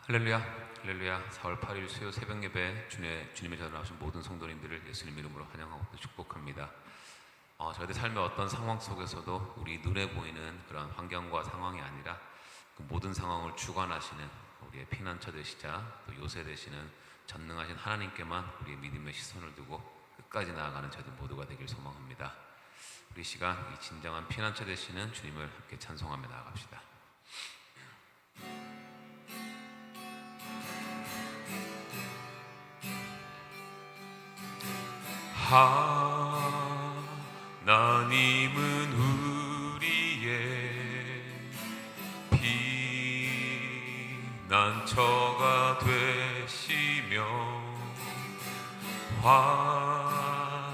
할렐루야, 할렐루야. 4월 8일 수요 새벽 예배 주님의 자리에 나오신 모든 성도님들을 예수님 이름으로 환영하고 축복합니다. 저희들 삶의 어떤 상황 속에서도 우리 눈에 보이는 그런 환경과 상황이 아니라 그 모든 상황을 주관하시는 우리의 피난처 되시자 또 요새 되시는 전능하신 하나님께만 우리의 믿음의 시선을 두고 끝까지 나아가는 저희들 모두가 되길 소망합니다. 우리 시간 이 진정한 피난처 되시는 주님을 함께 찬송하며 나아갑시다. 하나님은 우리의 피난처가 되시며 환난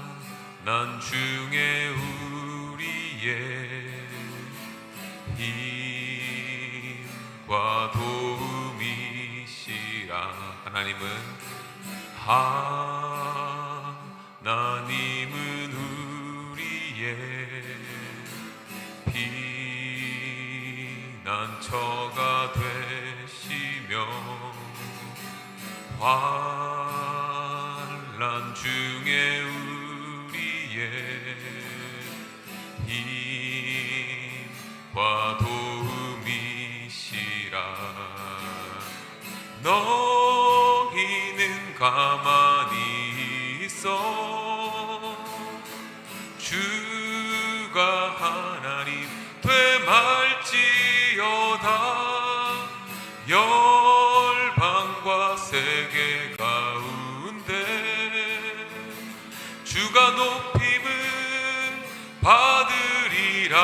중에 우리의 힘과 도움이시라. 하나님은 우리의 피난처가 되시며 환난 중에 우리의 힘과 도움이시라. 너희는 가만히 있어 주가 하나님 되말지어다. 열방과 세계 가운데 주가 높임을 받으리라.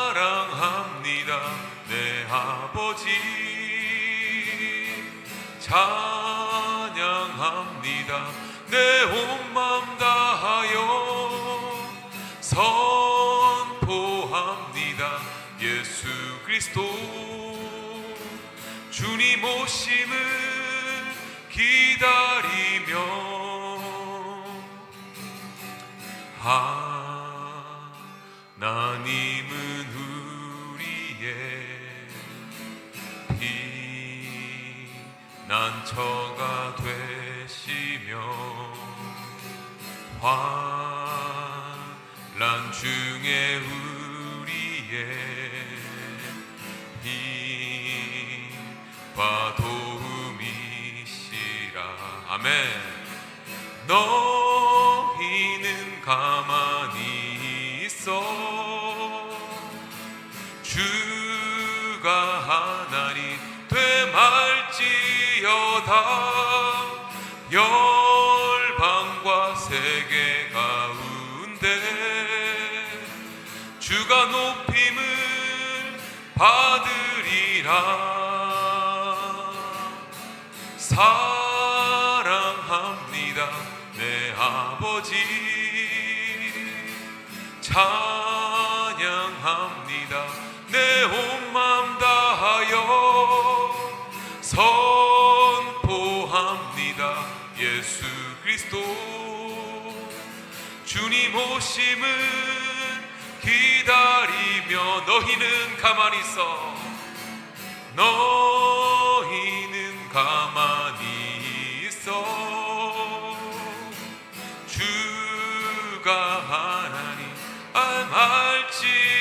사랑합니다 내 아버지, 찬양합니다 내 온 맘 다하여, 선포합니다 예수 그리스도 주님 오심을 기다리며. 하나님은 우리의 피난처가 되시며 환난 중에 우리의 힘과 도움이시라. 아멘. 너희는 가만히 있어 주가 하나님 되말지어다. 열방과 세계 가운데 주가 높임을 받으리라. 사랑합니다 내 아버지, 찬양합니다 내 온 맘 다하여, 선포합니다 예수 그리스도 주님 오심을 기다리며. 너희는 가만히 있어, 너희는 가만히 있어 주가 하나님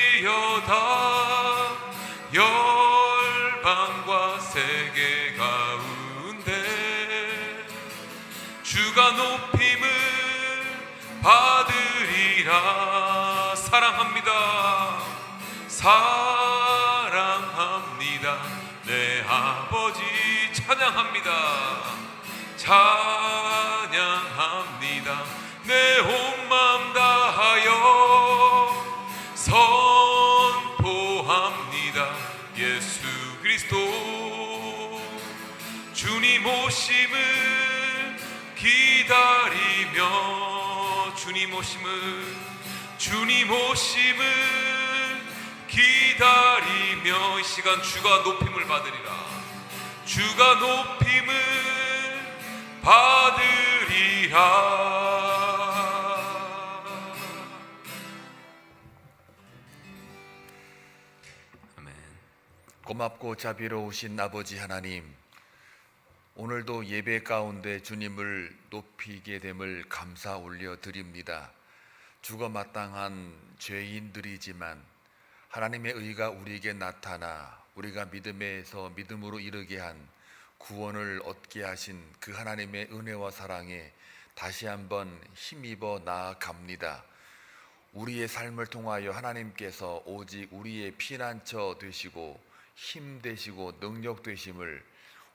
알지어다. 열방과 세계 가운데 주가 높임을 받으리라. 사랑합니다, 사랑합니다 내 아버지, 찬양합니다, 찬양합니다 내 온 맘 다하여, 선포합니다 예수 그리스도 주님 오심을 기다리며. 주님 오심을 기다리며. 이 시간 주가 높임을 받으리라. 주가 높임을 받으리라. 아멘. 고맙고 자비로우신 아버지 하나님, 오늘도 예배 가운데 주님을 높이게 됨을 감사 올려 드립니다. 죽어 마땅한 죄인들이지만 하나님의 의가 우리에게 나타나 우리가 믿음에서 믿음으로 이르게 한 구원을 얻게 하신 그 하나님의 은혜와 사랑에 다시 한번 힘입어 나아갑니다. 우리의 삶을 통하여 하나님께서 오직 우리의 피난처 되시고 힘 되시고 능력 되심을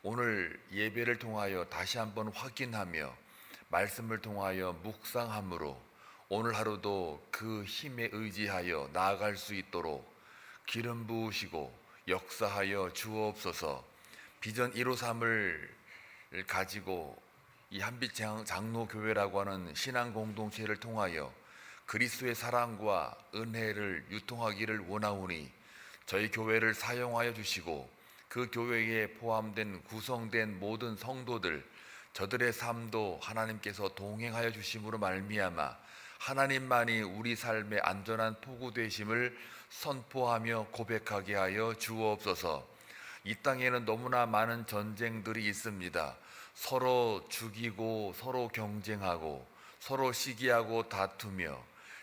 오늘 예배를 통하여 다시 한번 확인하며 말씀을 통하여 묵상함으로 오늘 하루도 그 힘에 의지하여 나아갈 수 있도록 기름 부으시고 역사하여 주옵소서. 비전 153을 가지고 이 한빛 장로교회라고 하는 신앙 공동체를 통하여 그리스도의 사랑과 은혜를 유통하기를 원하오니 저희 교회를 사용하여 주시고 그 교회에 포함된 구성된 모든 성도들 저들의 삶도 하나님께서 동행하여 주심으로 말미암아 하나님만이 우리 삶의 안전한 포구 되심을 선포하며 고백하게 하여 주옵소서. 이 땅에는 너무나 많은 전쟁들이 있습니다. 서로 죽이고 서로 경쟁하고 서로 시기하고 다투며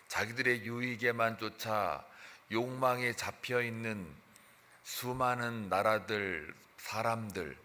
자기들의 유익에만 쫓아 욕망에 잡혀 있는 수많은 나라들, 사람들,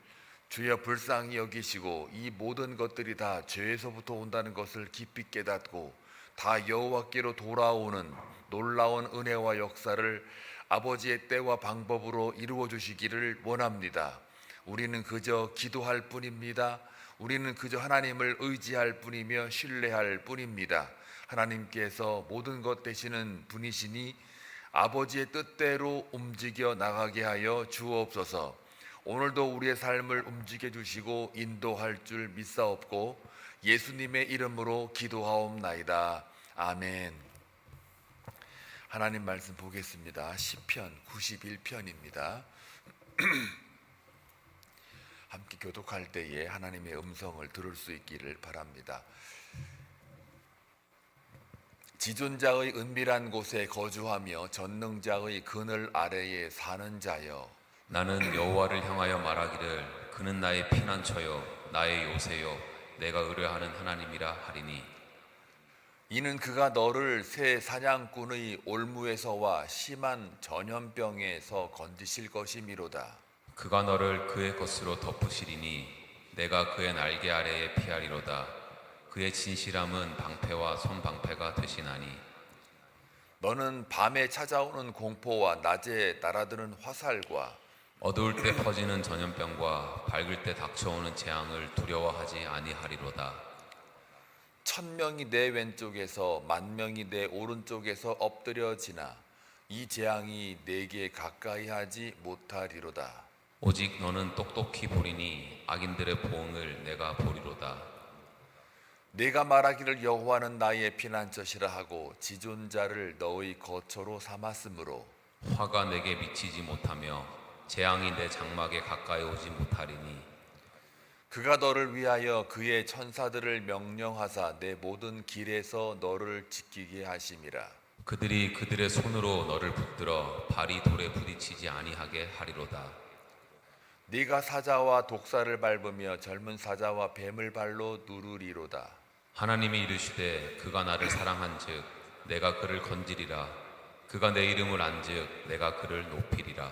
주여 불쌍히 여기시고 이 모든 것들이 다 죄에서부터 온다는 것을 깊이 깨닫고 다 여호와께로 돌아오는 놀라운 은혜와 역사를 아버지의 때와 방법으로 이루어 주시기를 원합니다. 우리는 그저 기도할 뿐입니다. 우리는 그저 하나님을 의지할 뿐이며 신뢰할 뿐입니다. 하나님께서 모든 것 되시는 분이시니 아버지의 뜻대로 움직여 나가게 하여 주옵소서. 오늘도 우리의 삶을 움직여 주시고 인도할 줄 믿사옵고 예수님의 이름으로 기도하옵나이다. 아멘. 하나님 말씀 보겠습니다. 시편 91편입니다. 함께 교독할 때에 하나님의 음성을 들을 수 있기를 바랍니다. 지존자의 은밀한 곳에 거주하며 전능자의 그늘 아래에 사는 자여, 나는 여호와를 향하여 말하기를 그는 나의 피난처요 나의 요새요 내가 의뢰하는 하나님이라 하리니 이는 그가 너를 새 사냥꾼의 올무에서와 심한 전염병에서 건지실 것이미로다. 그가 너를 그의 것으로 덮으시리니 내가 그의 날개 아래에 피하리로다. 그의 진실함은 방패와 손방패가 되시나니 너는 밤에 찾아오는 공포와 낮에 날아드는 화살과 어두울 때 퍼지는 전염병과 밝을 때 닥쳐오는 재앙을 두려워하지 아니하리로다. 1000명이 내 왼쪽에서 10,000명이 내 오른쪽에서 엎드려지나 이 재앙이 내게 가까이 하지 못하리로다. 오직 너는 똑똑히 보리니 악인들의 보응을 내가 보리로다. 내가 말하기를 여호와는 나의 피난처시라 하고 지존자를 너의 거처로 삼았으므로 화가 내게 미치지 못하며 재앙이 내 장막에 가까이 오지 못하리니 그가 너를 위하여 그의 천사들을 명령하사 내 모든 길에서 너를 지키게 하심이라. 그들이 그들의 손으로 너를 붙들어 발이 돌에 부딪히지 아니하게 하리로다. 네가 사자와 독사를 밟으며 젊은 사자와 뱀을 발로 누르리로다. 하나님이 이르시되 그가 나를 사랑한즉 내가 그를 건지리라. 그가 내 이름을 안즉 내가 그를 높이리라.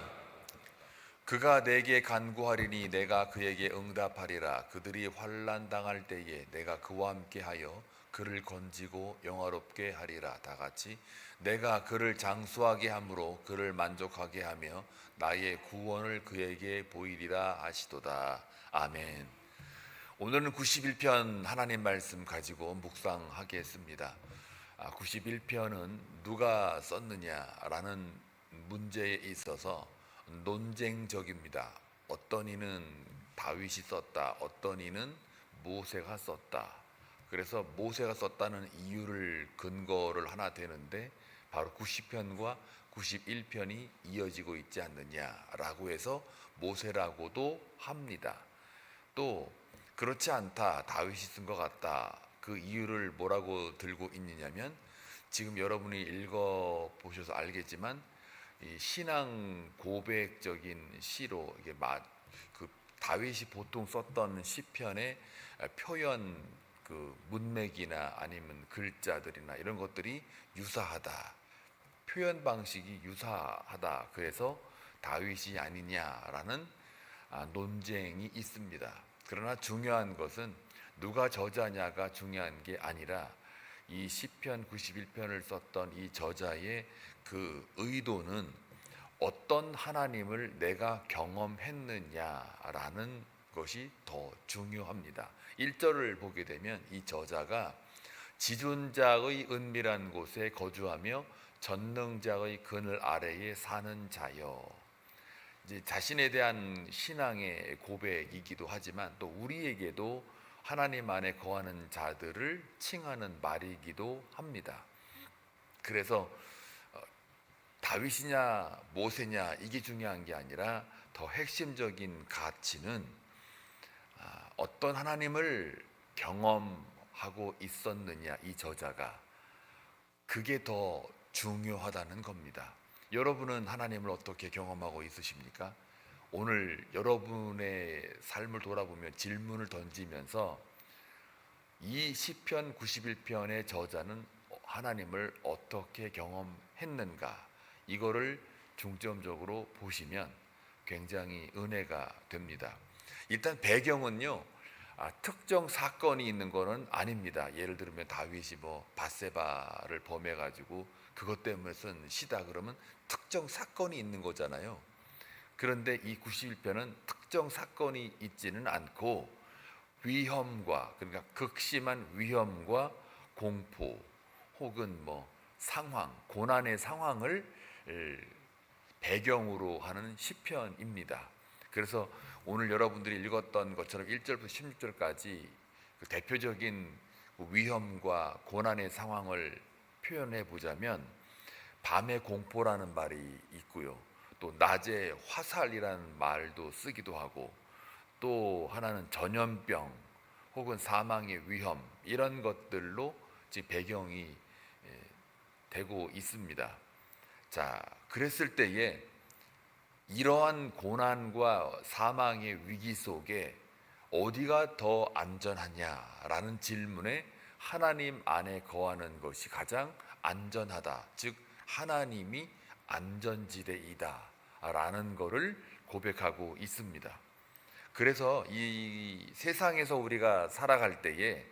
그가 내게 간구하리니 내가 그에게 응답하리라. 그들이 환난 당할 때에 내가 그와 함께하여 그를 건지고 영화롭게 하리라. 다 같이 내가 그를 장수하게 함으로 그를 만족하게 하며 나의 구원을 그에게 보이리라 하시도다. 아멘. 오늘은 91편 하나님 말씀 가지고 묵상하겠습니다. 91편은 누가 썼느냐라는 문제에 있어서 논쟁적입니다. 어떤 이는 다윗이 썼다, 어떤 이는 모세가 썼다. 그래서 모세가 썼다는 이유를 근거를 하나 되는데 바로 90편과 91편이 이어지고 있지 않느냐라고 해서 모세라고도 합니다. 또 그렇지 않다, 다윗이 쓴 것 같다. 그 이유를 뭐라고 들고 있느냐면 지금 여러분이 읽어보셔서 알겠지만 이 신앙 고백적인 시로 이게 그 다윗이 보통 썼던 시편의 표현 그 문맥이나 아니면 글자들이나 이런 것들이 유사하다. 표현 방식이 유사하다. 그래서 다윗이 아니냐라는 논쟁이 있습니다. 그러나 중요한 것은 누가 저자냐가 중요한 게 아니라 이 시편 91편을 썼던 이 저자의 그 의도는 어떤 하나님을 내가 경험했느냐라는 것이 더 중요합니다. 1절을 보게 되면 이 저자가 지존자의 은밀한 곳에 거주하며 전능자의 그늘 아래에 사는 자여. 이제 자신에 대한 신앙의 고백이기도 하지만 또 우리에게도 하나님 안에 거하는 자들을 칭하는 말이기도 합니다. 그래서 다윗이냐 모세냐 이게 중요한 게 아니라 더 핵심적인 가치는 어떤 하나님을 경험하고 있었느냐, 이 저자가, 그게 더 중요하다는 겁니다. 여러분은 하나님을 어떻게 경험하고 있으십니까? 오늘 여러분의 삶을 돌아보며 질문을 던지면서 이 시편 91편의 저자는 하나님을 어떻게 경험했는가, 이거를 중점적으로 보시면 굉장히 은혜가 됩니다. 일단 배경은요, 특정 사건이 있는 거는 아닙니다. 예를 들면 다윗이 밧세바를 범해가지고 그것 때문에 쓴 시다 그러면 특정 사건이 있는 거잖아요. 그런데 이 91편은 특정 사건이 있지는 않고 위험과, 그러니까 극심한 위험과 공포 혹은 상황, 고난의 상황을 배경으로 하는 시편입니다. 그래서 오늘 여러분들이 읽었던 것처럼 1절부터 16절까지 그 대표적인 위험과 고난의 상황을 표현해 보자면 밤의 공포라는 말이 있고요. 또 낮에 화살이라는 말도 쓰기도 하고, 또 하나는 전염병 혹은 사망의 위험, 이런 것들로 지금 배경이 되고 있습니다. 자, 그랬을 때에 이러한 고난과 사망의 위기 속에 어디가 더 안전하냐라는 질문에 하나님 안에 거하는 것이 가장 안전하다, 즉 하나님이 안전지대이다 라는 것을 고백하고 있습니다. 그래서 이 세상에서 우리가 살아갈 때에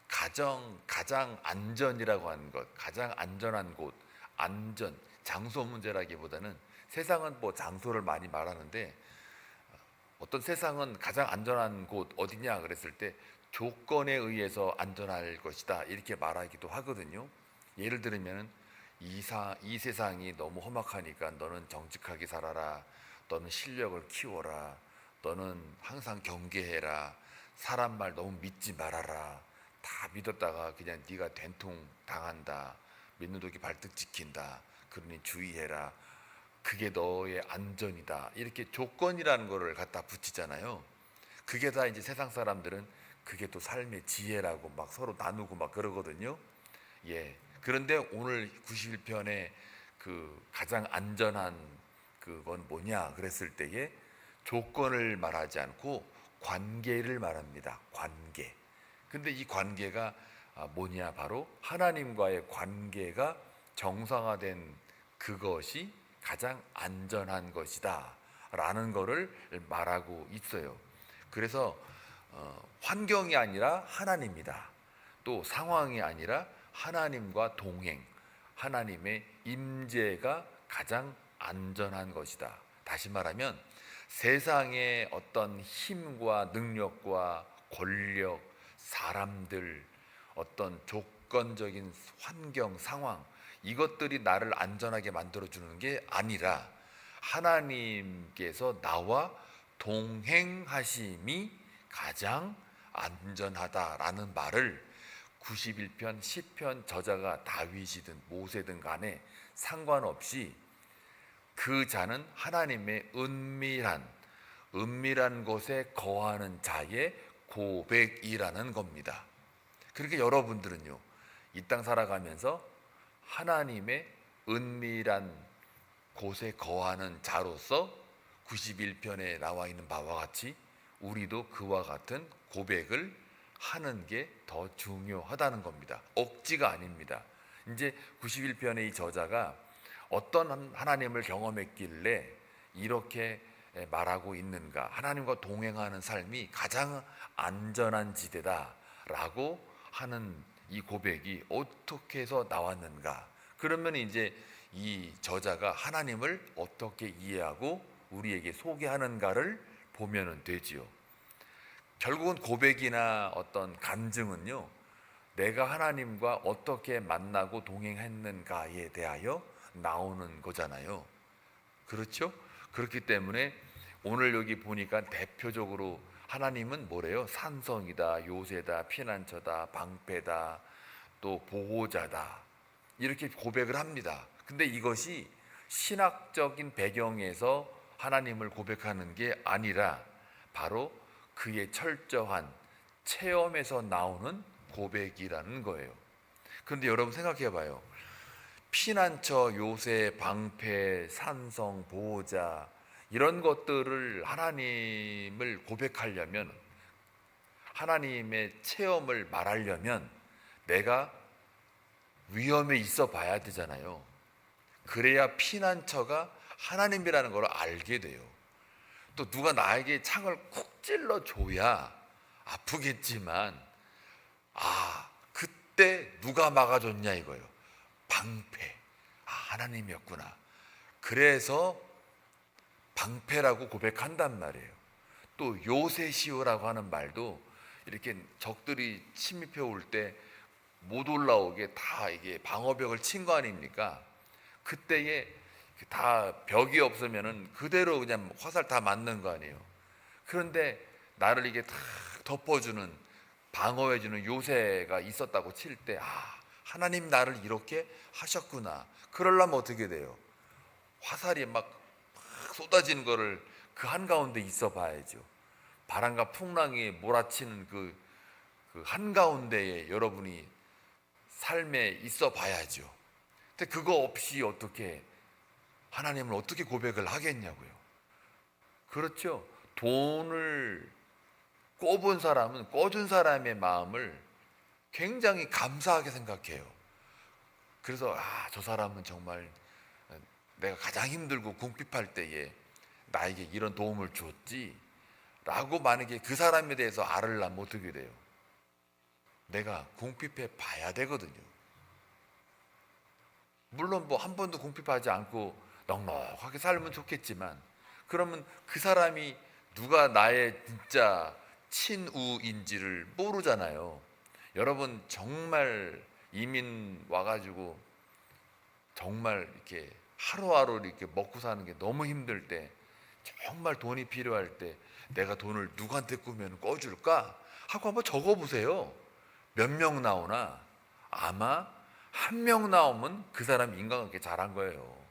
가장 안전이라고 하는 것, 가장 안전한 곳, 안전, 장소 문제라기보다는, 세상은 장소를 많이 말하는데 어떤 세상은 가장 안전한 곳 어디냐 그랬을 때 조건에 의해서 안전할 것이다 이렇게 말하기도 하거든요. 예를 들면 이 세상이 너무 험악하니까 너는 정직하게 살아라, 너는 실력을 키워라, 너는 항상 경계해라, 사람 말 너무 믿지 말아라, 다 믿었다가 그냥 네가 된통 당한다, 믿는 독이 발등 찍힌다, 그러니 주의해라, 그게 너의 안전이다, 이렇게 조건이라는 거를 갖다 붙이잖아요. 그게 다 이제 세상 사람들은 그게 또 삶의 지혜라고 막 서로 나누고 막 그러거든요. 예. 그런데 오늘 91편의 그 가장 안전한 그건 뭐냐 그랬을 때에 조건을 말하지 않고 관계를 말합니다. 관계. 근데 이 관계가 뭐냐, 바로 하나님과의 관계가 정상화된 그것이 가장 안전한 것이다 라는 것을 말하고 있어요. 그래서 환경이 아니라 하나님이다, 또 상황이 아니라 하나님과 동행, 하나님의 임재가 가장 안전한 것이다. 다시 말하면 세상의 어떤 힘과 능력과 권력, 사람들, 어떤 조건적인 환경, 상황, 이것들이 나를 안전하게 만들어주는 게 아니라 하나님께서 나와 동행하심이 가장 안전하다라는 말을 91편, 10편 저자가 다윗이든 모세든 간에 상관없이 그 자는 하나님의 은밀한 곳에 거하는 자의 고백이라는 겁니다. 그러니까 여러분들은요, 이 땅 살아가면서 하나님의 은밀한 곳에 거하는 자로서 91편에 나와 있는 바와 같이 우리도 그와 같은 고백을 하는 게 더 중요하다는 겁니다. 억지가 아닙니다. 이제 91편의 이 저자가 어떤 하나님을 경험했길래 이렇게 말하고 있는가, 하나님과 동행하는 삶이 가장 안전한 지대다라고 하는 이 고백이 어떻게 해서 나왔는가. 그러면 이제 이 저자가 하나님을 어떻게 이해하고 우리에게 소개하는가를 보면 되지요. 결국은 고백이나 어떤 간증은요, 내가 하나님과 어떻게 만나고 동행했는가에 대하여 나오는 거잖아요. 그렇죠? 그렇기 때문에 오늘 여기 보니까 대표적으로 하나님은 뭐래요? 산성이다, 요새다, 피난처다, 방패다, 또 보호자다, 이렇게 고백을 합니다. 근데 이것이 신학적인 배경에서 하나님을 고백하는 게 아니라 바로 그의 철저한 체험에서 나오는 고백이라는 거예요. 그런데 여러분 생각해 봐요. 피난처, 요새, 방패, 산성, 보호자, 이런 것들을 하나님을 고백하려면, 하나님의 체험을 말하려면 내가 위험에 있어 봐야 되잖아요. 그래야 피난처가 하나님이라는 걸 알게 돼요. 또 누가 나에게 창을 쿡 찔러 줘야 아프겠지만, 그때 누가 막아줬냐 이거예요. 방패. 하나님이었구나. 그래서 방패라고 고백한단 말이에요. 또 요새시오라고 하는 말도 이렇게 적들이 침입해 올 때 못 올라오게 다 이게 방어벽을 친 거 아닙니까? 그때에 다 벽이 없으면은 그대로 그냥 화살 다 맞는 거 아니에요. 그런데 나를 이게 다 덮어주는, 방어해주는 요새가 있었다고 칠 때, 하나님 나를 이렇게 하셨구나. 그러려면 어떻게 돼요? 화살이 막 쏟아지는 거를 그 한가운데 있어 봐야죠. 바람과 풍랑이 몰아치는 그 한가운데에 여러분이 삶에 있어 봐야죠. 근데 그거 없이 어떻게 하나님을 어떻게 고백을 하겠냐고요. 그렇죠. 돈을 꿔본 사람은 꿔준 사람의 마음을 굉장히 감사하게 생각해요. 그래서 저 사람은 정말 내가 가장 힘들고 궁핍할 때에 나에게 이런 도움을 줬지 라고 만약에 그 사람에 대해서 알으려면 어떻게 돼요? 내가 궁핍해 봐야 되거든요. 물론 뭐 한 번도 궁핍하지 않고 넉넉하게 살면 좋겠지만, 그러면 그 사람이 누가 나의 진짜 친우인지를 모르잖아요. 여러분 정말 이민 와가지고 정말 이렇게 하루하루 이렇게 먹고 사는 게 너무 힘들 때, 정말 돈이 필요할 때 내가 돈을 누구한테 꾸면 꿔줄까 하고 한번 적어보세요. 몇 명 나오나? 아마 한 명 나오면 그 사람이 인간관계 잘한 거예요.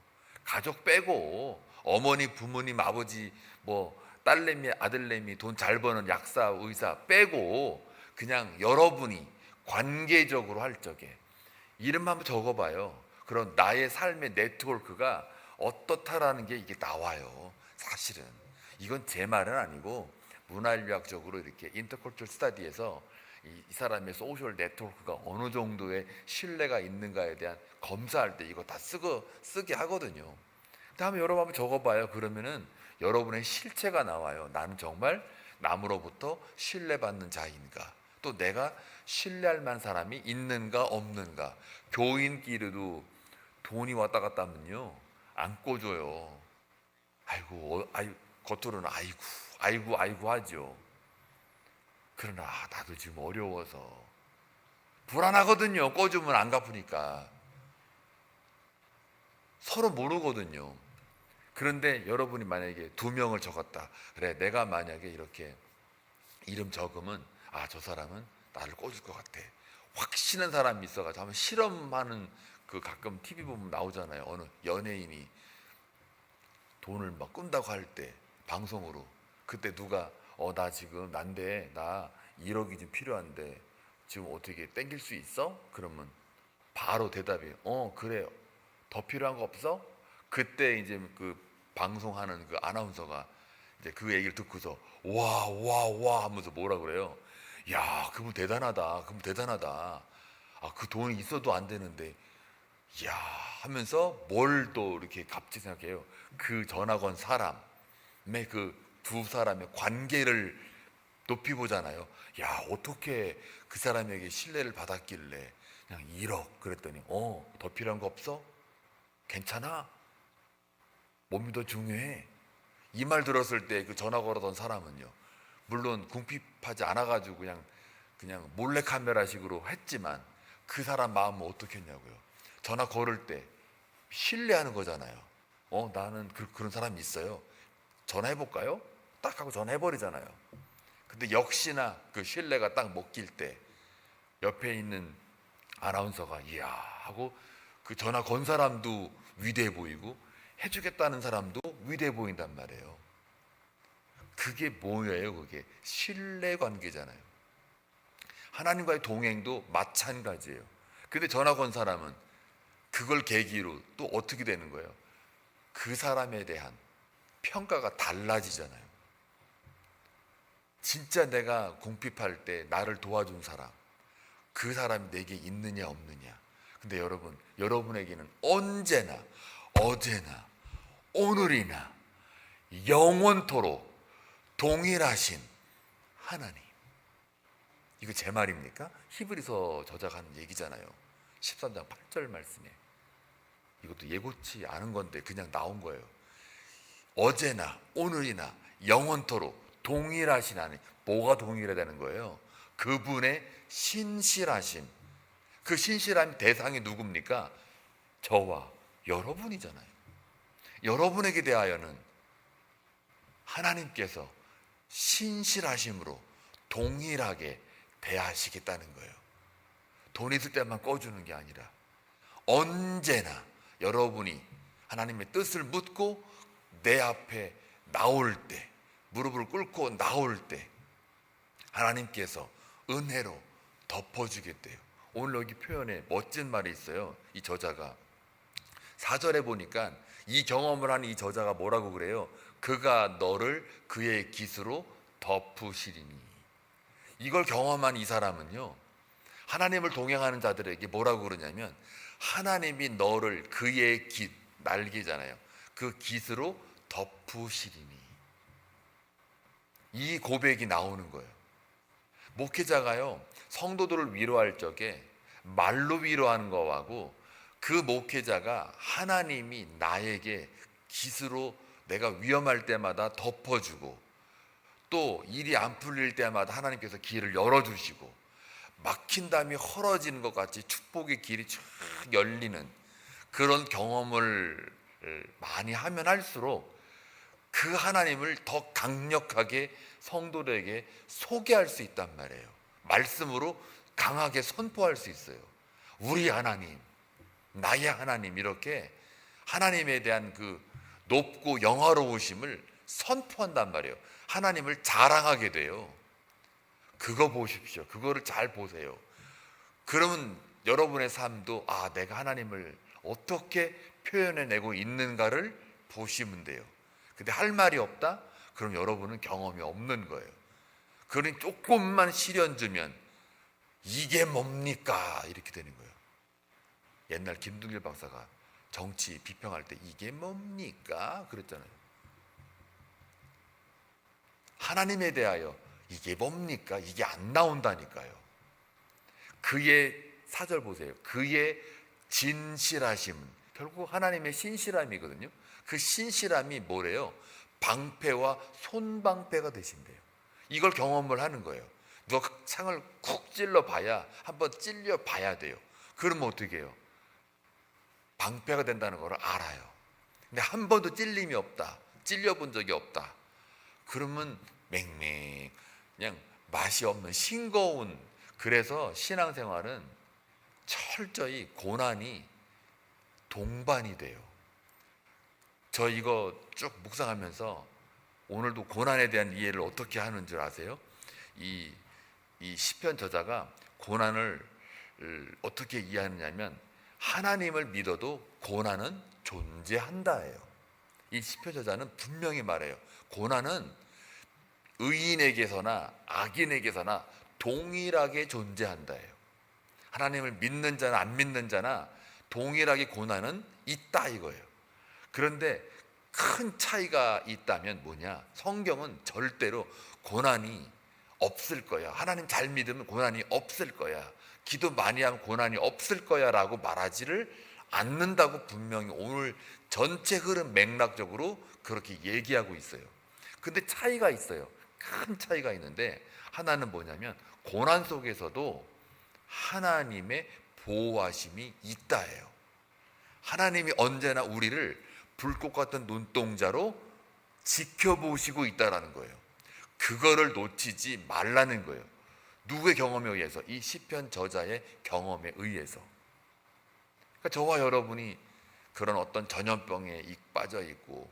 가족 빼고 어머니, 부모님, 아버지, 뭐 딸내미, 아들내미, 돈 잘 버는 약사, 의사 빼고 그냥 여러분이 관계적으로 할 적에 이름 한번 적어봐요. 그럼 나의 삶의 네트워크가 어떻다라는 게 이게 나와요. 사실은 이건 제 말은 아니고 문화인류학적으로 이렇게 인터컬처럴 스터디에서 이 사람의 소셜 네트워크가 어느 정도의 신뢰가 있는가에 대한 검사할 때 이거 다 쓰게 하거든요. 다음에 여러분 한번 적어봐요. 그러면은 여러분의 실체가 나와요. 나는 정말 남으로부터 신뢰받는 자인가, 또 내가 신뢰할 만한 사람이 있는가 없는가. 교인끼리도 돈이 왔다 갔다 하면요 안 꿔줘요. 아이고 겉으로는 아이고 하죠. 그러나 나도 지금 어려워서 불안하거든요. 꿔주면 안 갚으니까. 서로 모르거든요. 그런데 여러분이 만약에 2명을 적었다. 그래, 내가 만약에 이렇게 이름 적으면 저 사람은 나를 꿔줄 것 같아. 확신한 사람이 있어가지고 한번 실험하는, 그 가끔 TV 보면 나오잖아요. 어느 연예인이 돈을 막 꾼다고 할 때 방송으로, 그때 누가 나 지금 난데 나 1억이 좀 필요한데 지금 어떻게 땡길 수 있어? 그러면 바로 대답이 그래, 더 필요한 거 없어? 그때 이제 그 방송하는 그 아나운서가 이제 그 얘기를 듣고서 와 와 와 하면서 뭐라 그래요? 야, 그분 대단하다. 그분 대단하다. 아, 그 돈이 있어도 안 되는데 야 하면서 뭘 또 이렇게 갑자기 생각해요. 그 전화 건 사람의 그 두 사람의 관계를 높이 보잖아요. 야, 어떻게 그 사람에게 신뢰를 받았길래 그냥 1억 그랬더니 더 필요한 거 없어? 괜찮아? 몸이 더 중요해. 이 말 들었을 때 그 전화 걸었던 사람은요, 물론 궁핍하지 않아가지고 그냥 몰래 카메라식으로 했지만 그 사람 마음은 어떻게 했냐고요. 전화 걸을 때 신뢰하는 거잖아요. 나는 그런 사람이 있어요. 전화해볼까요? 딱 하고 전화해버리잖아요. 근데 역시나 그 신뢰가 딱 먹힐 때 옆에 있는 아나운서가 이야 하고 그 전화 건 사람도 위대해 보이고 해주겠다는 사람도 위대해 보인단 말이에요. 그게 뭐예요? 그게 신뢰 관계잖아요. 하나님과의 동행도 마찬가지예요. 근데 전화 건 사람은 그걸 계기로 또 어떻게 되는 거예요? 그 사람에 대한 평가가 달라지잖아요. 진짜 내가 궁핍할 때 나를 도와준 사람, 그 사람이 내게 있느냐 없느냐. 근데 여러분에게는 언제나 어제나 오늘이나 영원토록 동일하신 하나님. 이거 제 말입니까? 히브리서 저자가 하는 얘기잖아요. 13장 8절 말씀에. 이것도 예고치 않은 건데 그냥 나온 거예요. 어제나 오늘이나 영원토록 동일하신 하나님. 뭐가 동일하다는 거예요? 그분의 신실하심. 그 신실함 대상이 누굽니까? 저와 여러분이잖아요. 여러분에게 대하여는 하나님께서 신실하심으로 동일하게 대하시겠다는 거예요. 돈 있을 때만 꺼주는 게 아니라 언제나 여러분이 하나님의 뜻을 묻고 내 앞에 나올 때, 무릎을 꿇고 나올 때 하나님께서 은혜로 덮어주겠대요. 오늘 여기 표현에 멋진 말이 있어요. 이 저자가 4절에 보니까 이 경험을 한 이 저자가 뭐라고 그래요? 그가 너를 그의 깃으로 덮으시리니. 이걸 경험한 이 사람은요, 하나님을 동행하는 자들에게 뭐라고 그러냐면 하나님이 너를 그의 깃, 날개잖아요. 그 깃으로 덮으시리니. 이 고백이 나오는 거예요. 목회자가요, 성도들을 위로할 적에 말로 위로하는 거하고 그 목회자가 하나님이 나에게 깃으로 내가 위험할 때마다 덮어주고 또 일이 안 풀릴 때마다 하나님께서 길을 열어주시고 막힌 담이 헐어지는 것 같이 축복의 길이 쫙 열리는 그런 경험을 많이 하면 할수록 그 하나님을 더 강력하게 성도들에게 소개할 수 있단 말이에요. 말씀으로 강하게 선포할 수 있어요. 우리 하나님, 나의 하나님, 이렇게 하나님에 대한 그 높고 영화로우심을 선포한단 말이에요. 하나님을 자랑하게 돼요. 그거 보십시오. 그거를 잘 보세요. 그러면 여러분의 삶도 내가 하나님을 어떻게 표현해내고 있는가를 보시면 돼요. 근데 할 말이 없다? 그럼 여러분은 경험이 없는 거예요. 그러니 조금만 시련 주면 이게 뭡니까? 이렇게 되는 거예요. 옛날 김둥일 박사가 정치 비평할 때 이게 뭡니까? 그랬잖아요. 하나님에 대하여 이게 뭡니까? 이게 안 나온다니까요. 그의 4절 보세요. 그의 진실하심은 결국 하나님의 신실함이거든요. 그 신실함이 뭐래요? 방패와 손방패가 되신대요. 이걸 경험을 하는 거예요. 누가 창을 쿡 찔러 봐야, 한번 찔려 봐야 돼요. 그러면 어떻게 해요? 방패가 된다는 걸 알아요. 근데 한 번도 찔림이 없다, 찔려본 적이 없다, 그러면 맹맹 그냥 맛이 없는 싱거운. 그래서 신앙생활은 철저히 고난이 동반이 돼요. 저 이거 쭉 묵상하면서 오늘도 고난에 대한 이해를 어떻게 하는 줄 아세요? 이 시편 저자가 고난을 어떻게 이해하느냐면 하나님을 믿어도 고난은 존재한다예요. 이 시편 저자는 분명히 말해요. 고난은 의인에게서나 악인에게서나 동일하게 존재한다예요. 하나님을 믿는 자나 안 믿는 자나 동일하게 고난은 있다 이거예요. 그런데 큰 차이가 있다면 뭐냐? 성경은 절대로 고난이 없을 거야, 하나님 잘 믿으면 고난이 없을 거야, 기도 많이 하면 고난이 없을 거야 라고 말하지를 않는다고 분명히 오늘 전체 흐름 맥락적으로 그렇게 얘기하고 있어요. 근데 차이가 있어요. 큰 차이가 있는데, 하나는 뭐냐면 고난 속에서도 하나님의 보호하심이 있다예요. 하나님이 언제나 우리를 불꽃 같은 눈동자로 지켜보시고 있다라는 거예요. 그거를 놓치지 말라는 거예요. 누구의 경험에 의해서? 이 시편 저자의 경험에 의해서. 그러니까 저와 여러분이 그런 어떤 전염병에 빠져 있고,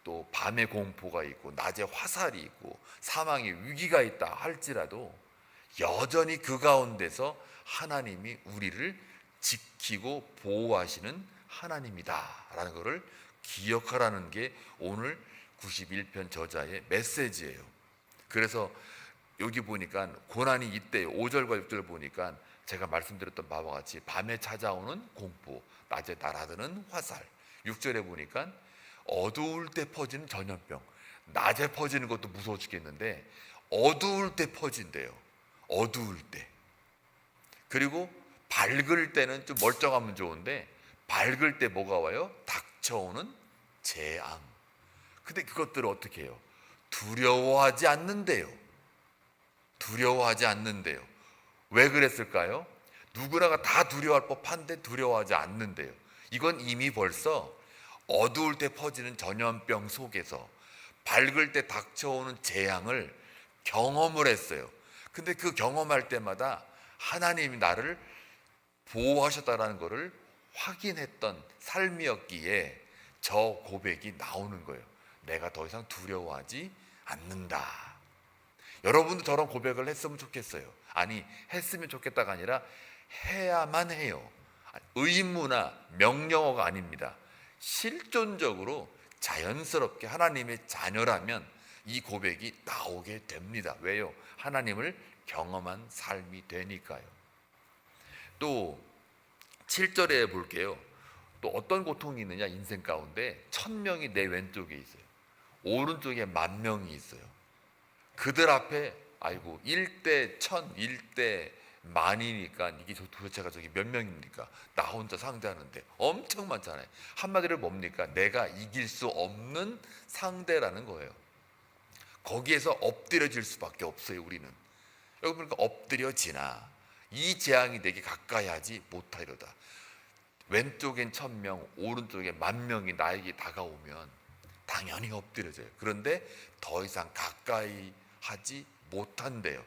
또 밤에 공포가 있고, 낮에 화살이 있고, 사망의 위기가 있다 할지라도 여전히 그 가운데서 하나님이 우리를 지키고 보호하시는 하나님이다라는 것을 기억하라는 게 오늘 91편 저자의 메시지예요. 그래서 여기 보니까 고난이 있대요. 5절과 6절 보니까 제가 말씀드렸던 바와 같이 밤에 찾아오는 공포, 낮에 날아드는 화살. 6절에 보니까 어두울 때 퍼지는 전염병. 낮에 퍼지는 것도 무서워 죽겠는데 어두울 때 퍼진대요. 어두울 때. 그리고 밝을 때는 좀 멀쩡하면 좋은데 밝을 때 뭐가 와요? 닥쳐오는 재앙. 근데 그것들을 어떻게 해요? 두려워하지 않는데요. 두려워하지 않는데요. 왜 그랬을까요? 누구나가 다 두려워할 법한데 두려워하지 않는데요. 이건 이미 벌써 어두울 때 퍼지는 전염병 속에서 밝을 때 닥쳐오는 재앙을 경험을 했어요. 근데 그 경험할 때마다 하나님이 나를 보호하셨다라는 것을 확인했던 삶이었기에 저 고백이 나오는 거예요. 내가 더 이상 두려워하지 않는다. 여러분도 저런 고백을 했으면 좋겠어요. 아니, 했으면 좋겠다가 아니라 해야만 해요. 의무나 명령어가 아닙니다. 실존적으로 자연스럽게 하나님의 자녀라면 이 고백이 나오게 됩니다. 왜요? 하나님을 경험한 삶이 되니까요. 또 7절에 볼게요. 또 어떤 고통이 있느냐, 인생 가운데 1000명이 내 왼쪽에 있어요. 오른쪽에 10,000명이 있어요. 그들 앞에 아이고 1대 1000, 1대 만이니까 이게 도대체가 저기 몇 명입니까? 나 혼자 상대하는데 엄청 많잖아요. 한마디로 뭡니까? 내가 이길 수 없는 상대라는 거예요. 거기에서 엎드려질 수밖에 없어요. 우리는 여기 보니까 엎드려지나 이 재앙이 내게 가까이 하지 못하리로다. 왼쪽엔 1000명, 오른쪽에 10,000명이 나에게 다가오면 당연히 엎드려져요. 그런데 더 이상 가까이 하지 못한대요.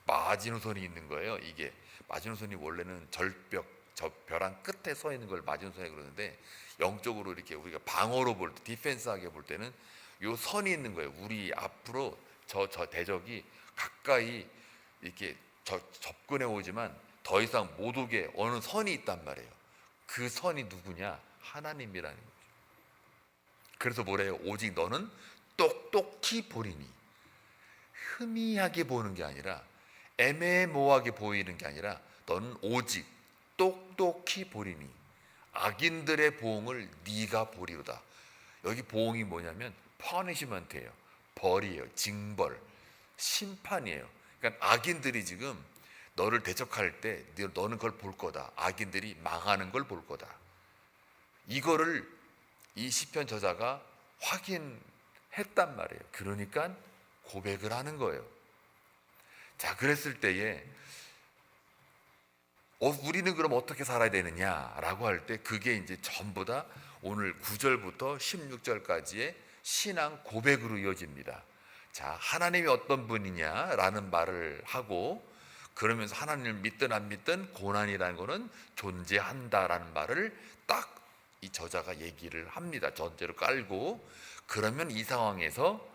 마지노선이 있는 거예요. 이게 마지노선이 원래는 절벽, 저 벼랑 끝에 서 있는 걸 마지노선이라고 그러는데, 영적으로 이렇게 우리가 방어로 볼 때, 디펜스하게 볼 때는 요 선이 있는 거예요. 우리 앞으로 저 대적이 가까이 이렇게 접근해 오지만 더 이상 못 오게 어느 선이 있단 말이에요. 그 선이 누구냐? 하나님이라는 거죠. 그래서 뭐래요? 오직 너는 똑똑히 보리니. 희미하게 보는 게 아니라, 애매모호하게 보이는 게 아니라 너는 오직 똑똑히 보리니 악인들의 보응을 네가 보리로다. 여기 보응이 뭐냐면 퍼니시먼트예요. 벌이에요. 징벌, 심판이에요. 그러니까 악인들이 지금 너를 대적할 때 너는 그걸 볼 거다. 악인들이 망하는 걸 볼 거다. 이거를 이 시편 저자가 확인했단 말이에요. 그러니까 고백을 하는 거예요. 자, 그랬을 때에 우리는 그럼 어떻게 살아야 되느냐라고 할 때 그게 이제 전부 다 오늘 9절부터 16절까지의 신앙 고백으로 이어집니다. 자, 하나님이 어떤 분이냐라는 말을 하고, 그러면서 하나님을 믿든 안 믿든 고난이라는 것은 존재한다라는 말을 딱 이 저자가 얘기를 합니다. 전제로 깔고, 그러면 이 상황에서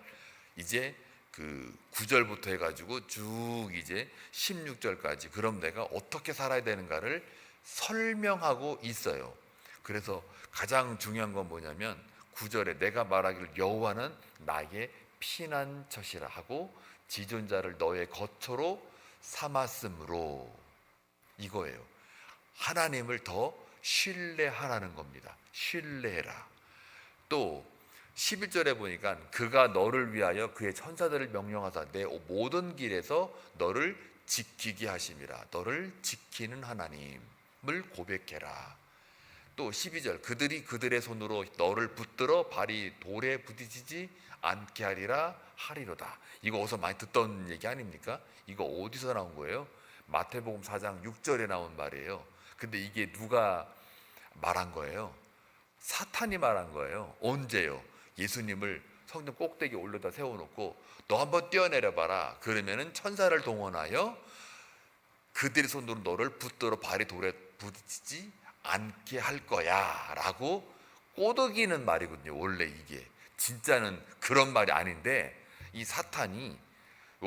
이제 그 9절부터 해가지고 쭉 이제 16절까지 그럼 내가 어떻게 살아야 되는가를 설명하고 있어요. 그래서 가장 중요한 건 뭐냐면 9절에 내가 말하기를 여호와는 나의 피난처시라 하고 지존자를 너의 거처로 삼았으므로, 이거예요. 하나님을 더 신뢰하라는 겁니다. 신뢰해라. 또 11절에 보니까 그가 너를 위하여 그의 천사들을 명령하사 내 모든 길에서 너를 지키게 하심이라. 너를 지키는 하나님을 고백해라. 또 12절 그들이 그들의 손으로 너를 붙들어 발이 돌에 부딪히지 않게 하리로다. 이거 어디서 많이 듣던 얘기 아닙니까? 이거 어디서 나온 거예요? 마태복음 4장 6절에 나온 말이에요. 근데 이게 누가 말한 거예요? 사탄이 말한 거예요. 언제요? 예수님을 성전 꼭대기에 올려다 세워놓고 너 한번 뛰어내려 봐라. 그러면은 천사를 동원하여 그들의 손으로 너를 붙들어 발이 돌에 부딪히지 않게 할 거야 라고 꼬드기는 말이거든요. 원래 이게 진짜는 그런 말이 아닌데, 이 사탄이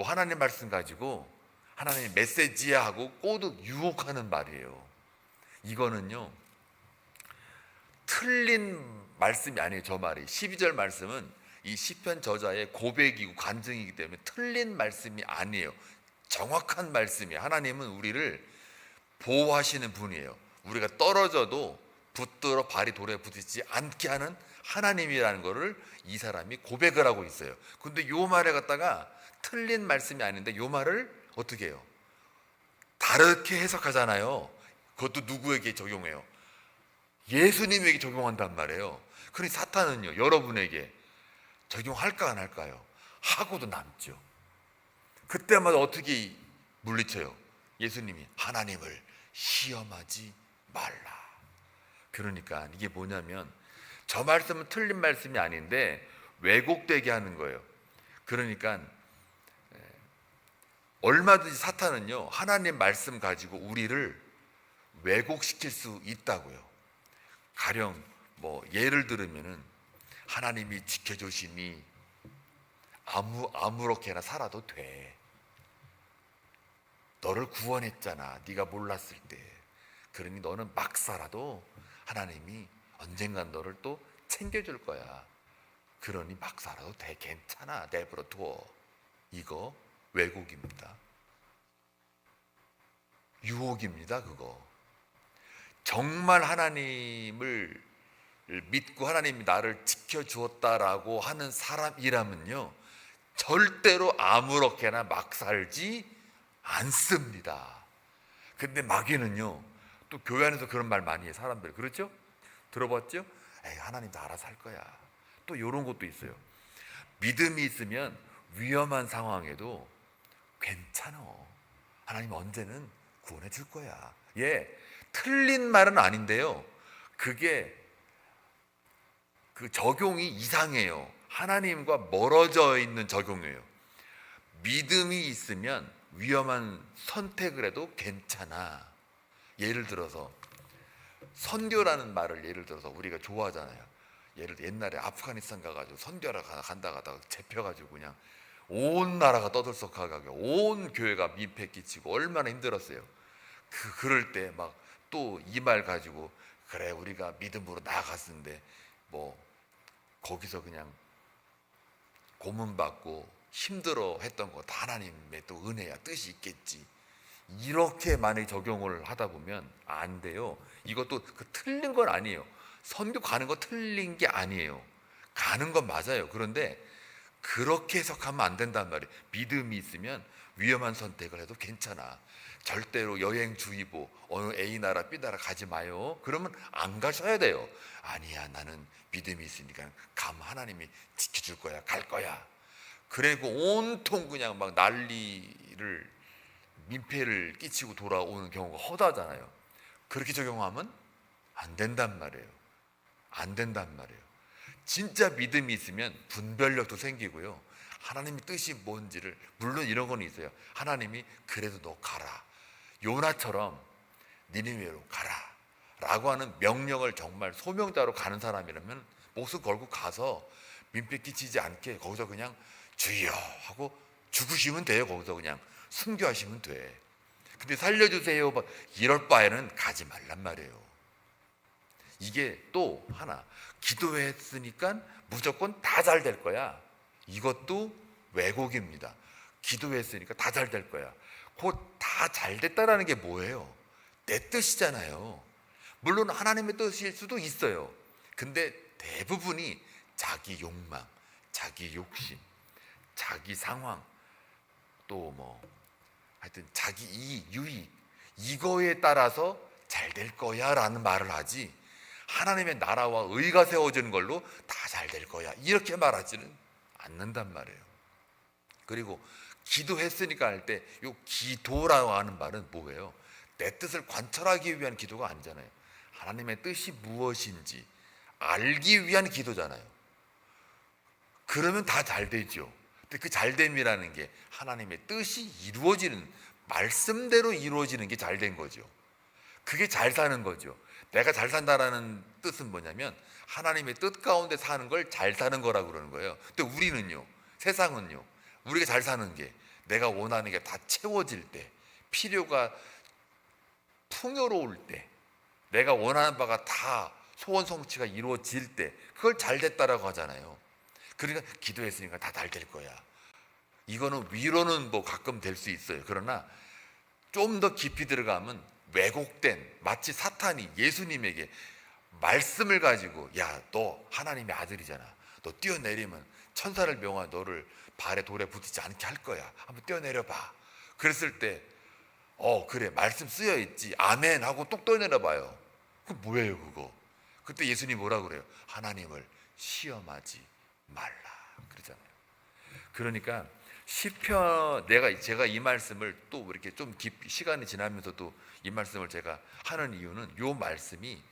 하나님 말씀 가지고 하나님의 메시지야 하고 꼬드 유혹하는 말이에요. 이거는요 틀린 말씀이 아니에요. 저 말이 12절 말씀은 이 시편 저자의 고백이고 간증이기 때문에 틀린 말씀이 아니에요. 정확한 말씀이에요. 하나님은 우리를 보호하시는 분이에요. 우리가 떨어져도 붙들어 발이 돌에 부딪히지 않게 하는 하나님이라는 것을 이 사람이 고백을 하고 있어요. 근데 요 말에 갖다가 틀린 말씀이 아닌데 요 말을 어떻게 해요? 다르게 해석하잖아요. 그것도 누구에게 적용해요? 예수님에게 적용한단 말이에요. 그러니 사탄은요 여러분에게 적용할까 안 할까요? 하고도 남죠. 그때마다 어떻게 물리쳐요? 예수님이 하나님을 시험하지 말라. 그러니까 이게 뭐냐면 저 말씀은 틀린 말씀이 아닌데 왜곡되게 하는 거예요. 그러니까 얼마든지 사탄은요 하나님 말씀 가지고 우리를 왜곡시킬 수 있다고요. 가령 뭐 예를 들으면은 하나님이 지켜주시니 아무렇게나 살아도 돼. 너를 구원했잖아. 네가 몰랐을 때. 그러니 너는 막 살아도 하나님이 언젠간 너를 또 챙겨줄 거야. 그러니 막 살아도 돼. 괜찮아. 내버려 둬. 이거 왜곡입니다. 유혹입니다. 그거. 정말 하나님을 믿고 하나님이 나를 지켜주었다라고 하는 사람이라면요 절대로 아무렇게나 막 살지 않습니다. 근데 마귀는요 또 교회 안에서 그런 말 많이 해요. 사람들 그렇죠? 들어봤죠? 에이 하나님도 알아서 할 거야. 또 이런 것도 있어요. 믿음이 있으면 위험한 상황에도 괜찮아. 하나님 언제는 구원해 줄 거야. 예, 틀린 말은 아닌데요 그게 그 적용이 이상해요. 하나님과 멀어져 있는 적용이에요. 믿음이 있으면 위험한 선택을 해도 괜찮아. 예를 들어서 선교라는 말을 예를 들어서 우리가 좋아하잖아요. 예를 들어 옛날에 아프가니스탄 가가지고 선교하러 간다가 잡혀가지고 그냥 온 나라가 떠들썩하게 온 교회가 민폐 끼치고 얼마나 힘들었어요. 그럴 때 막 또 이 말 가지고 그래 우리가 믿음으로 나아갔는데 뭐 거기서 그냥 고문받고 힘들어 했던 거 다 하나님의 또 은혜야 뜻이 있겠지. 이렇게 만약에 적용을 하다 보면 안 돼요. 이것도 틀린 건 아니에요. 선교 가는 거 틀린 게 아니에요. 가는 건 맞아요. 그런데 그렇게 해석하면 안 된단 말이에요. 믿음이 있으면 위험한 선택을 해도 괜찮아. 절대로 여행주의보 어느 A 나라 B 나라 가지 마요. 그러면 안 가셔야 돼요. 아니야 나는 믿음이 있으니까 하나님이 지켜줄 거야. 갈 거야. 그리고 온통 그냥 막 난리를 민폐를 끼치고 돌아오는 경우가 허다하잖아요. 그렇게 적용하면 안 된단 말이에요. 안 된단 말이에요. 진짜 믿음이 있으면 분별력도 생기고요. 하나님의 뜻이 뭔지를 물론 이런 건 있어요. 하나님이 그래도 너 가라. 요나처럼 니느웨로 가라 라고 하는 명령을 정말 소명자로 가는 사람이라면 목숨 걸고 가서 민폐 끼치지 않게 거기서 그냥 주여 하고 죽으시면 돼요. 거기서 그냥 순교하시면 돼. 근데 살려주세요 이럴 바에는 가지 말란 말이에요. 이게 또 하나, 기도했으니까 무조건 다 잘 될 거야. 이것도 왜곡입니다. 기도했으니까 다 잘 될 거야. 곧 다 잘 됐다라는 게 뭐예요? 내 뜻이잖아요. 물론 하나님의 뜻일 수도 있어요. 근데 대부분이 자기 욕망, 자기 욕심, 자기 상황, 또 뭐 하여튼 자기 이익, 유익, 이거에 따라서 잘 될 거야 라는 말을 하지, 하나님의 나라와 의가 세워지는 걸로 다 잘 될 거야 이렇게 말하지는 않는단 말이에요. 그리고 기도했으니까 할 때 이 기도라고 하는 말은 뭐예요? 내 뜻을 관철하기 위한 기도가 아니잖아요. 하나님의 뜻이 무엇인지 알기 위한 기도잖아요. 그러면 다 잘 되죠. 근데 그 잘됨이라는 게 하나님의 뜻이 이루어지는, 말씀대로 이루어지는 게 잘 된 거죠. 그게 잘 사는 거죠. 내가 잘 산다라는 뜻은 뭐냐면 하나님의 뜻 가운데 사는 걸 잘 사는 거라고 그러는 거예요. 근데 우리는요, 세상은요, 우리가 잘 사는 게 내가 원하는 게 다 채워질 때, 필요가 풍요로울 때, 내가 원하는 바가 다 소원 성취가 이루어질 때, 그걸 잘 됐다라고 하잖아요. 그러니까 기도했으니까 다 잘 될 거야. 이거는 위로는 뭐 가끔 될 수 있어요. 그러나 좀 더 깊이 들어가면 왜곡된, 마치 사탄이 예수님에게 말씀을 가지고, 야, 너 하나님의 아들이잖아. 너 뛰어내리면 천사를 명하 너를 발에 돌에 붙이지 않게 할 거야. 한번 뛰어내려봐. 그랬을 때 그래, 말씀 쓰여 있지, 아멘 하고 뚝 뛰어내려봐요. 그 뭐예요 그거? 그때 예수님 뭐라 그래요? 하나님을 시험하지 말라 그러잖아요. 그러니까 시편, 제가 이 말씀을 또 이렇게 좀 깊이 시간이 지나면서도 이 말씀을 제가 하는 이유는, 이 말씀이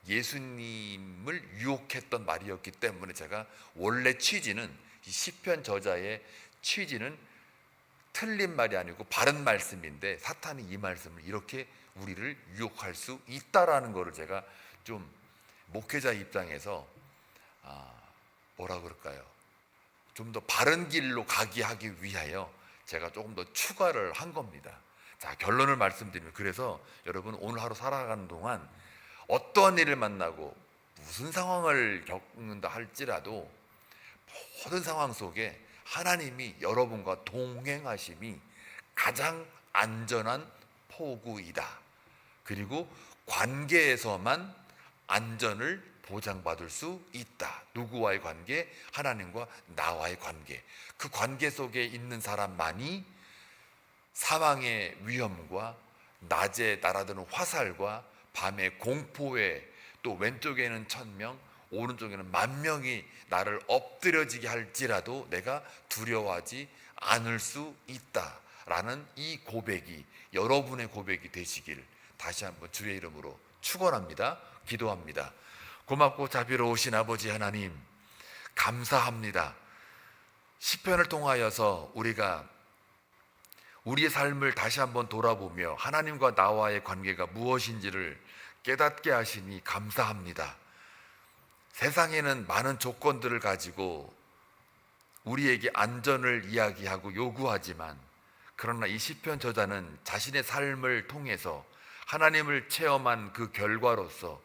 예수님을 유혹했던 말이었기 때문에, 제가 원래 취지는, 이 시편 저자의 취지는 틀린 말이 아니고 바른 말씀인데, 사탄이 이 말씀을 이렇게 우리를 유혹할 수 있다라는 것을 제가 좀 목회자 입장에서 뭐라 그럴까요? 좀 더 바른 길로 가게 하기 위하여 제가 조금 더 추가를 한 겁니다. 자, 결론을 말씀드리면, 그래서 여러분 오늘 하루 살아가는 동안 어떠한 일을 만나고 무슨 상황을 겪는다 할지라도 모든 상황 속에 하나님이 여러분과 동행하심이 가장 안전한 포구이다. 그리고 관계에서만 안전을 보장받을 수 있다. 누구와의 관계? 하나님과 나와의 관계. 그 관계 속에 있는 사람만이 사망의 위험과 낮에 날아드는 화살과 밤의 공포에, 또 왼쪽에는 1000명, 오른쪽에는 10,000명이 나를 엎드려지게 할지라도 내가 두려워하지 않을 수 있다라는 이 고백이 여러분의 고백이 되시길 다시 한번 주의 이름으로 축원합니다. 기도합니다. 고맙고 자비로우신 아버지 하나님, 감사합니다. 시편을 통하여서 우리가 우리의 삶을 다시 한번 돌아보며 하나님과 나와의 관계가 무엇인지를 깨닫게 하시니 감사합니다. 세상에는 많은 조건들을 가지고 우리에게 안전을 이야기하고 요구하지만, 그러나 이 시편 저자는 자신의 삶을 통해서 하나님을 체험한 그 결과로서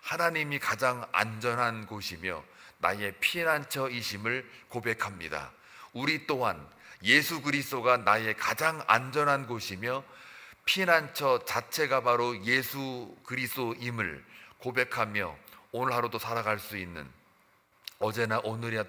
하나님이 가장 안전한 곳이며 나의 피난처이심을 고백합니다. 우리 또한 예수 그리스도가 나의 가장 안전한 곳이며 피난처 자체가 바로 예수 그리스도임을 고백하며 오늘 하루도 살아갈 수 있는, 어제나 오늘이나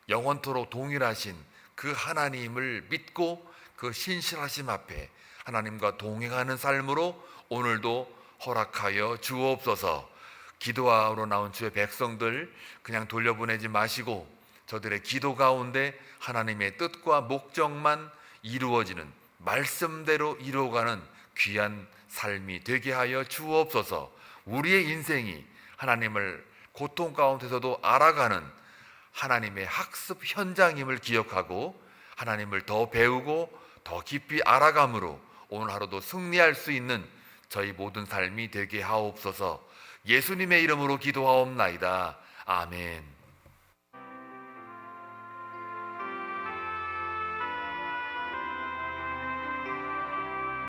영원토록 동일하신 그 하나님을 믿고 그 신실하심 앞에 하나님과 동행하는 삶으로 오늘도 허락하여 주옵소서. 기도하러 나온 주의 백성들 그냥 돌려보내지 마시고 저들의 기도 가운데 하나님의 뜻과 목적만 이루어지는, 말씀대로 이루어가는 귀한 삶이 되게 하여 주옵소서. 우리의 인생이 하나님을 고통 가운데서도 알아가는 하나님의 학습 현장임을 기억하고 하나님을 더 배우고 더 깊이 알아감으로 오늘 하루도 승리할 수 있는 저희 모든 삶이 되게 하옵소서. 예수님의 이름으로 기도하옵나이다. 아멘.